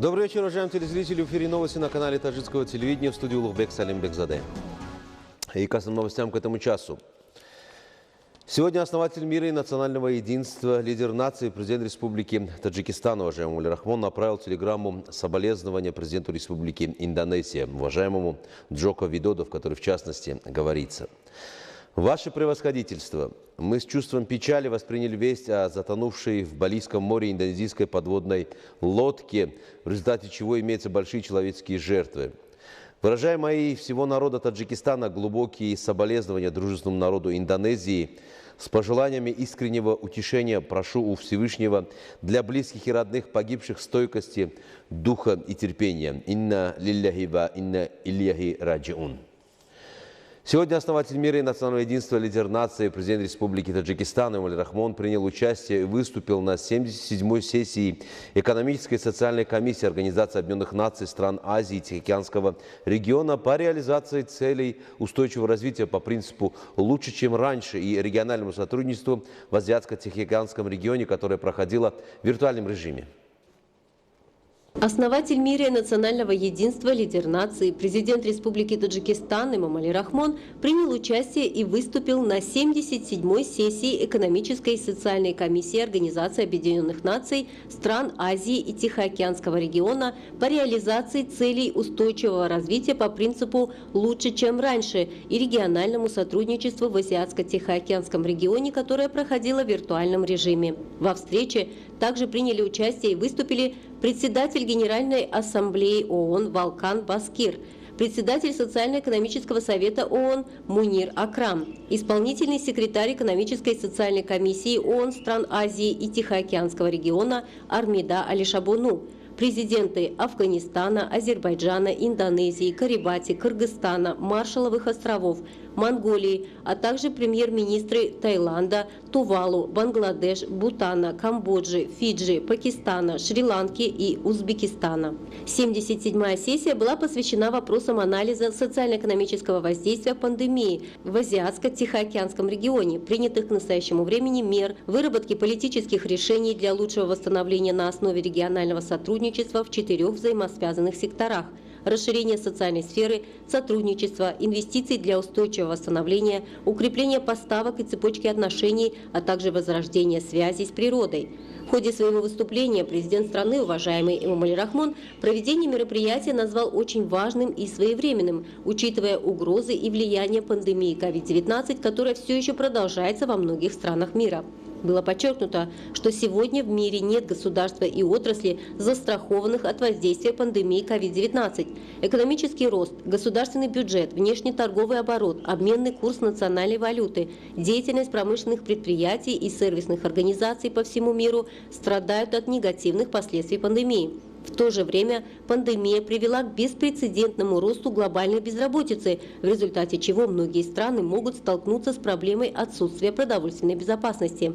Добрый вечер, уважаемые телезрители. В эфире новости на канале таджикского телевидения, в студии Улугбек Салимбекзаде. И к основным новостям к этому часу. Сегодня основатель мира и национального единства, лидер нации, президент Республики Таджикистан, уважаемый Эмомали Рахмон, направил телеграмму соболезнования президенту Республики Индонезия, уважаемому Джоко Видодо, в которой в частности говорится: «Ваше превосходительство, мы с чувством печали восприняли весть о затонувшей в Балийском море индонезийской подводной лодке, в результате чего имеются большие человеческие жертвы. Выражая мои и всего народа Таджикистана глубокие соболезнования дружественному народу Индонезии, с пожеланиями искреннего утешения прошу у Всевышнего для близких и родных погибших стойкости, духа и терпения. Инна лилляхи ва инна ильяхи раджиун». Сегодня основатель мира и национального единства, лидер нации, президент Республики Таджикистан Эмомали Рахмон принял участие и выступил на 77-й сессии Экономической и социальной комиссии Организации Объединенных Наций стран Азии и Тихоокеанского региона по реализации целей устойчивого развития по принципу «лучше, чем раньше» и региональному сотрудничеству в Азиатско-Тихоокеанском регионе, которое проходило в виртуальном режиме. Основатель мира и национального единства, лидер нации, президент Республики Таджикистан Эмомали Рахмон принял участие и выступил на 77-й сессии Экономической и социальной комиссии Организации Объединенных Наций стран Азии и Тихоокеанского региона по реализации целей устойчивого развития по принципу «лучше, чем раньше» и региональному сотрудничеству в Азиатско-Тихоокеанском регионе, которое проходило в виртуальном режиме. Во встрече также приняли участие и выступили председатель Генеральной Ассамблеи ООН Волкан Баскир, председатель Социально-экономического совета ООН Мунир Акрам, исполнительный секретарь Экономической и социальной комиссии ООН стран Азии и Тихоокеанского региона Армида Алишабону, президенты Афганистана, Азербайджана, Индонезии, Карибати, Кыргызстана, Маршалловых островов, Монголии, а также премьер-министры Таиланда, Тувалу, Бангладеш, Бутана, Камбоджи, Фиджи, Пакистана, Шри-Ланки и Узбекистана. 77-я сессия была посвящена вопросам анализа социально-экономического воздействия пандемии в Азиатско-Тихоокеанском регионе, принятых к настоящему времени мер, выработки политических решений для лучшего восстановления на основе регионального сотрудничества в 4 взаимосвязанных секторах: расширение социальной сферы, сотрудничество, инвестиций для устойчивого восстановления, укрепление поставок и цепочки отношений, а также возрождение связей с природой. В ходе своего выступления президент страны, уважаемый Эмомали Рахмон, проведение мероприятия назвал очень важным и своевременным, учитывая угрозы и влияние пандемии COVID-19, которая все еще продолжается во многих странах мира. Было подчеркнуто, что сегодня в мире нет государства и отрасли, застрахованных от воздействия пандемии COVID-19. Экономический рост, государственный бюджет, внешнеторговый оборот, обменный курс национальной валюты, деятельность промышленных предприятий и сервисных организаций по всему миру страдают от негативных последствий пандемии. В то же время пандемия привела к беспрецедентному росту глобальной безработицы, в результате чего многие страны могут столкнуться с проблемой отсутствия продовольственной безопасности.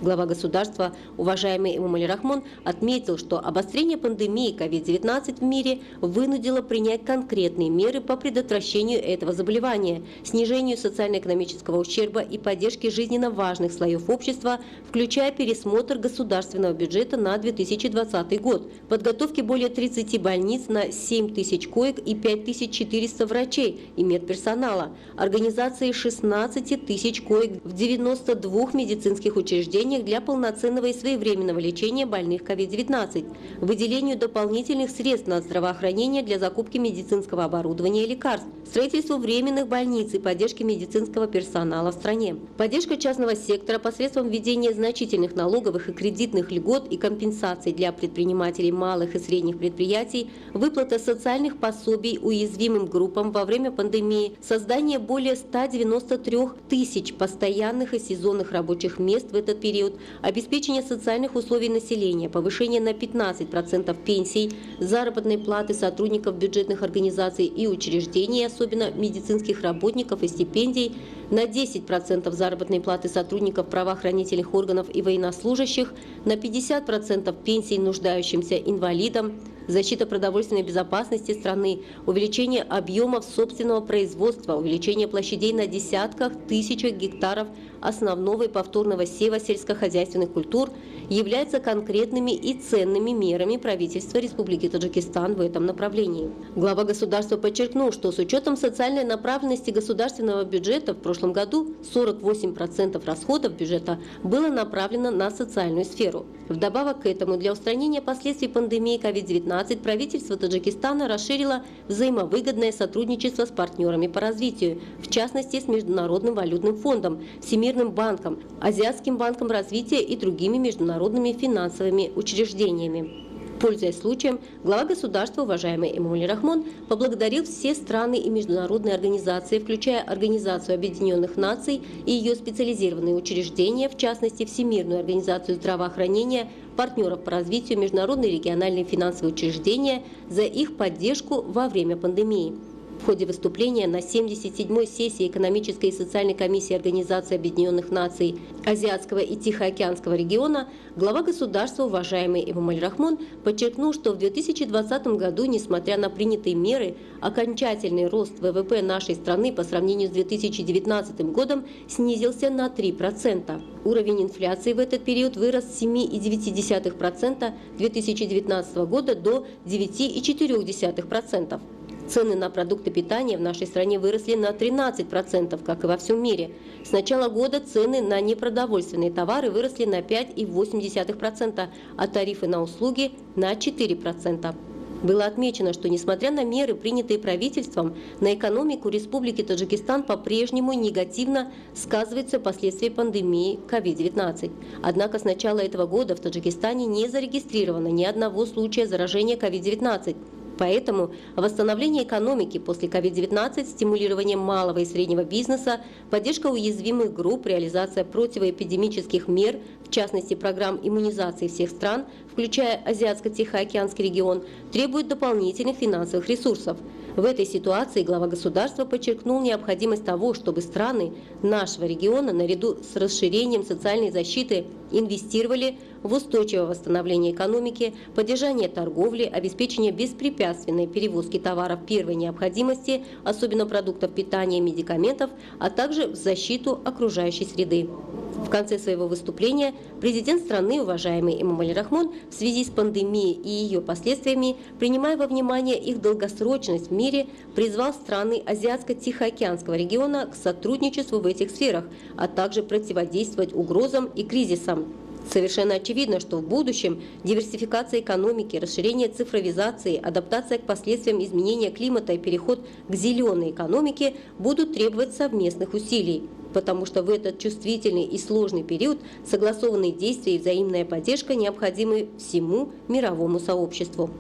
Глава государства, уважаемый Эмомали Рахмон, отметил, что обострение пандемии COVID-19 в мире вынудило принять конкретные меры по предотвращению этого заболевания, снижению социально-экономического ущерба и поддержке жизненно важных слоев общества, включая пересмотр государственного бюджета на 2020 год, подготовки более 30 больниц на 7 тысяч коек и 5400 врачей и медперсонала, организации 16 тысяч коек в 92 медицинских учреждениях для полноценного и своевременного лечения больных COVID-19, выделению дополнительных средств на здравоохранение для закупки медицинского оборудования и лекарств, строительству временных больниц и поддержки медицинского персонала в стране. Поддержка частного сектора посредством введения значительных налоговых и кредитных льгот и компенсаций для предпринимателей малых и средних предприятий, выплата социальных пособий уязвимым группам во время пандемии, создание более 193 тысяч постоянных и сезонных рабочих мест в этот период, обеспечение социальных условий населения, повышение на 15% пенсий, заработной платы сотрудников бюджетных организаций и учреждений, особенно медицинских работников, и стипендий, на 10% заработной платы сотрудников правоохранительных органов и военнослужащих, на 50% пенсий нуждающимся инвалидам, защита продовольственной безопасности страны, увеличение объемов собственного производства, увеличение площадей на десятках тысячах гектаров основного и повторного сева сельскохозяйственных культур являются конкретными и ценными мерами правительства Республики Таджикистан в этом направлении. Глава государства подчеркнул, что с учетом социальной направленности государственного бюджета в прошлом году 48% расходов бюджета было направлено на социальную сферу. Вдобавок к этому, для устранения последствий пандемии COVID-19 правительство Таджикистана расширило взаимовыгодное сотрудничество с партнерами по развитию, в частности с Международным валютным фондом, Всемирным банком, Азиатским банком развития и другими международными финансовыми учреждениями. Пользуясь случаем, глава государства, уважаемый Эмомали Рахмон, поблагодарил все страны и международные организации, включая Организацию Объединенных Наций и ее специализированные учреждения, в частности Всемирную организацию здравоохранения, партнеров по развитию, международные региональные финансовые учреждения за их поддержку во время пандемии. В ходе выступления на 77-й сессии Экономической и социальной комиссии Организации Объединенных Наций Азиатского и Тихоокеанского региона глава государства, уважаемый Эмомали Рахмон, подчеркнул, что в 2020 году, несмотря на принятые меры, окончательный рост ВВП нашей страны по сравнению с 2019 годом снизился на 3%. Уровень инфляции в этот период вырос с 7,9% 2019 года до 9,4%. Цены на продукты питания в нашей стране выросли на 13%, как и во всем мире. С начала года цены на непродовольственные товары выросли на 5,8%, а тарифы на услуги на 4%. Было отмечено, что несмотря на меры, принятые правительством, на экономику Республики Таджикистан по-прежнему негативно сказываются последствия пандемии COVID-19. Однако с начала этого года в Таджикистане не зарегистрировано ни одного случая заражения COVID-19. Поэтому восстановление экономики после COVID-19, стимулирование малого и среднего бизнеса, поддержка уязвимых групп, реализация противоэпидемических мер, в частности программ иммунизации всех стран, включая Азиатско-Тихоокеанский регион, требуют дополнительных финансовых ресурсов. В этой ситуации глава государства подчеркнул необходимость того, чтобы страны нашего региона наряду с расширением социальной защиты инвестировали в устойчивое восстановление экономики, поддержание торговли, обеспечение беспрепятственной перевозки товаров первой необходимости, особенно продуктов питания и медикаментов, а также в защиту окружающей среды. В конце своего выступления президент страны, уважаемый Эмомали Рахмон, в связи с пандемией и ее последствиями, принимая во внимание их долгосрочность в мире, призвал страны Азиатско-Тихоокеанского региона к сотрудничеству в этих сферах, а также противодействовать угрозам и кризисам. Совершенно очевидно, что в будущем диверсификация экономики, расширение цифровизации, адаптация к последствиям изменения климата и переход к зеленой экономике будут требовать совместных усилий, потому что в этот чувствительный и сложный период согласованные действия и взаимная поддержка необходимы всему мировому сообществу.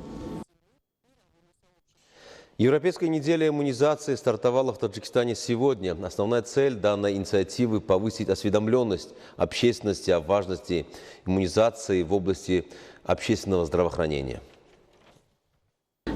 Европейская неделя иммунизации стартовала в Таджикистане сегодня. Основная цель данной инициативы – повысить осведомленность общественности о важности иммунизации в области общественного здравоохранения.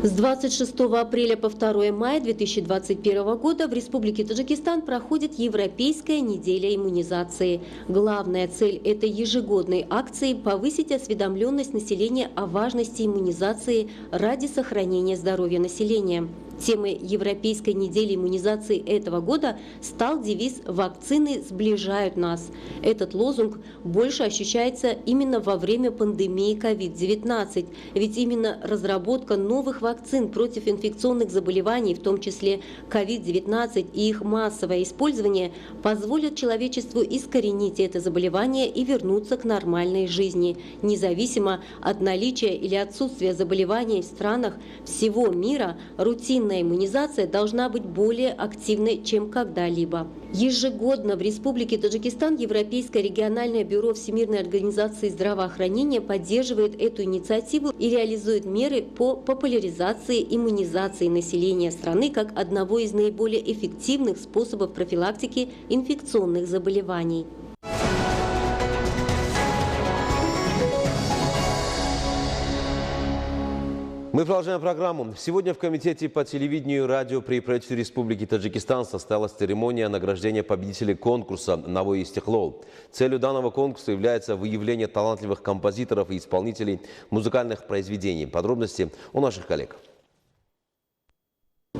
С 26 апреля по 2 мая 2021 года в Республике Таджикистан проходит Европейская неделя иммунизации. Главная цель этой ежегодной акции – повысить осведомленность населения о важности иммунизации ради сохранения здоровья населения. Темой Европейской недели иммунизации этого года стал девиз «Вакцины сближают нас». Этот лозунг больше ощущается именно во время пандемии COVID-19, ведь именно разработка новых вакцин против инфекционных заболеваний, в том числе COVID-19 и их массовое использование, позволят человечеству искоренить это заболевание и вернуться к нормальной жизни, независимо от наличия или отсутствия заболеваний в странах всего мира. Рутинная иммунизация должна быть более активной, чем когда-либо. Ежегодно в Республике Таджикистан Европейское региональное бюро Всемирной организации здравоохранения поддерживает эту инициативу и реализует меры по популяризации иммунизации населения страны как одного из наиболее эффективных способов профилактики инфекционных заболеваний. Мы Мы продолжаем программу. Сегодня в Комитете по телевидению и радио при правительстве Республики Таджикистан состоялась церемония награждения победителей конкурса «Новое Истеклол». Целью данного конкурса является выявление талантливых композиторов и исполнителей музыкальных произведений. Подробности у наших коллег.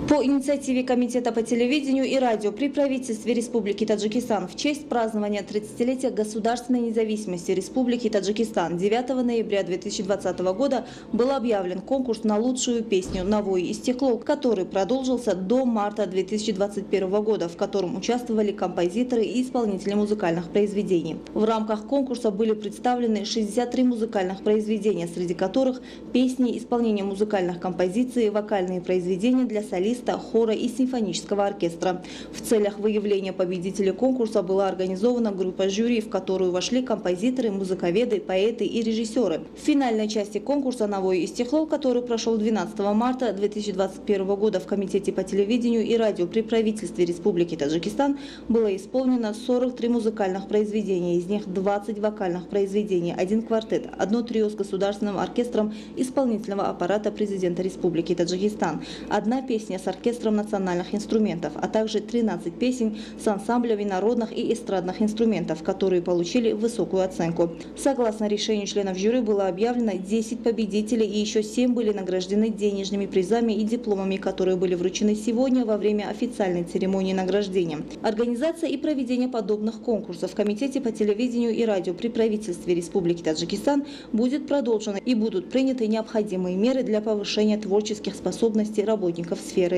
По инициативе Комитета по телевидению и радио при правительстве Республики Таджикистан в честь празднования 30-летия государственной независимости Республики Таджикистан 9 ноября 2020 года был объявлен конкурс на лучшую песню «Новое Истеклол», который продолжился до марта 2021 года, в котором участвовали композиторы и исполнители музыкальных произведений. В рамках конкурса были представлены 63 музыкальных произведения, среди которых песни, исполнение музыкальных композиций, вокальные произведения для солистов, хора и симфонического оркестра. В целях выявления победителей конкурса была организована группа жюри, в которую вошли композиторы, музыковеды, поэты и режиссеры. В финальной части конкурса «Новое Истеклол», который прошел 12 марта 2021 года в Комитете по телевидению и радио при правительстве Республики Таджикистан, было исполнено 43 музыкальных произведения, из них 20 вокальных произведений, 1 квартет, 1 трио с государственным оркестром исполнительного аппарата президента Республики Таджикистан, 1 песня с оркестром национальных инструментов, а также 13 песен с ансамблями народных и эстрадных инструментов, которые получили высокую оценку. Согласно решению членов жюри было объявлено 10 победителей и еще 7 были награждены денежными призами и дипломами, которые были вручены сегодня во время официальной церемонии награждения. Организация и проведение подобных конкурсов в Комитете по телевидению и радио при правительстве Республики Таджикистан будет продолжена и будут приняты необходимые меры для повышения творческих способностей работников сферы.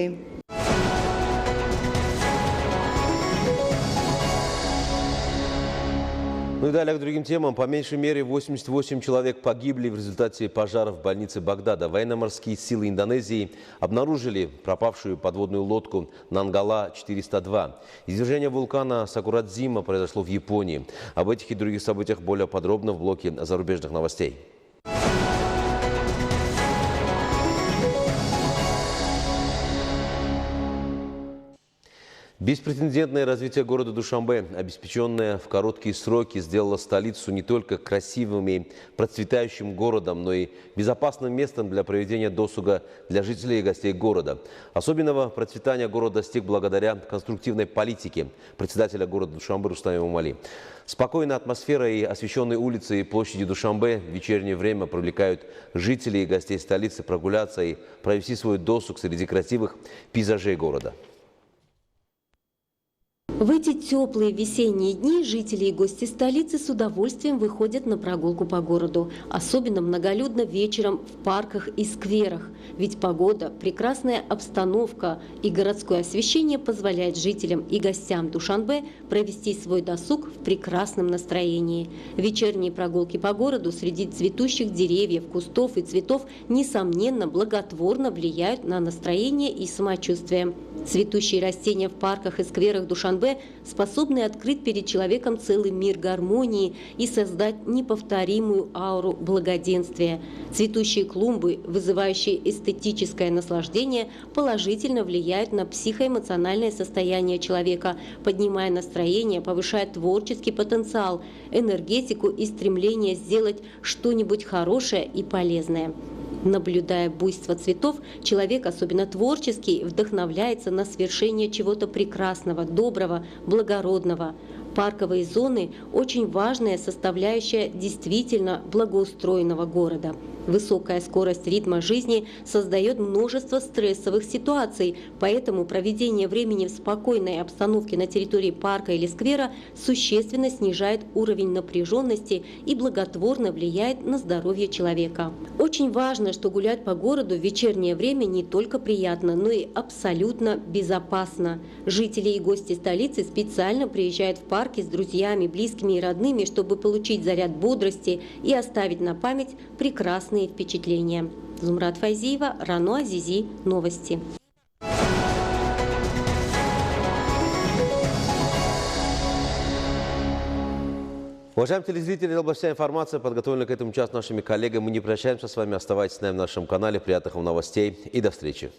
Ну и далее к другим темам. По меньшей мере 88 человек погибли в результате пожара в больнице Багдада. Военно-морские силы Индонезии обнаружили пропавшую подводную лодку Нангала-402. Извержение вулкана Сакурадзима произошло в Японии. Об этих и других событиях более подробно в блоке зарубежных новостей. Беспрецедентное развитие города Душанбе, обеспеченное в короткие сроки, сделало столицу не только красивым и процветающим городом, но и безопасным местом для проведения досуга для жителей и гостей города. Особенного процветания город достиг благодаря конструктивной политике председателя города Душанбе Рустама Эмомали. Спокойная атмосфера и освещенные улицы и площади Душанбе в вечернее время привлекают жителей и гостей столицы прогуляться и провести свой досуг среди красивых пейзажей города. В эти теплые весенние дни жители и гости столицы с удовольствием выходят на прогулку по городу. Особенно многолюдно вечером в парках и скверах. Ведь погода, прекрасная обстановка и городское освещение позволяют жителям и гостям Душанбе провести свой досуг в прекрасном настроении. Вечерние прогулки по городу среди цветущих деревьев, кустов и цветов несомненно благотворно влияют на настроение и самочувствие. Цветущие растения в парках и скверах Душанбе способны открыть перед человеком целый мир гармонии и создать неповторимую ауру благоденствия. Цветущие клумбы, вызывающие эстетическое наслаждение, положительно влияют на психоэмоциональное состояние человека, поднимая настроение, повышая творческий потенциал, энергетику и стремление сделать что-нибудь хорошее и полезное. Наблюдая буйство цветов, человек, особенно творческий, вдохновляется на свершение чего-то прекрасного, доброго, благородного. Парковые зоны – очень важная составляющая действительно благоустроенного города. Высокая скорость ритма жизни создает множество стрессовых ситуаций, поэтому проведение времени в спокойной обстановке на территории парка или сквера существенно снижает уровень напряженности и благотворно влияет на здоровье человека. Очень важно, что гулять по городу в вечернее время не только приятно, но и абсолютно безопасно. Жители и гости столицы специально приезжают в парки с друзьями, близкими и родными, чтобы получить заряд бодрости и оставить на память прекрасные впечатления. Зумрат Файзиева, Рано Азизи, новости. Уважаемые телезрители, это была вся информация, подготовленная к этому часу нашими коллегами. Мы не прощаемся с вами. Оставайтесь с нами в нашем канале. Приятных вам новостей и до встречи.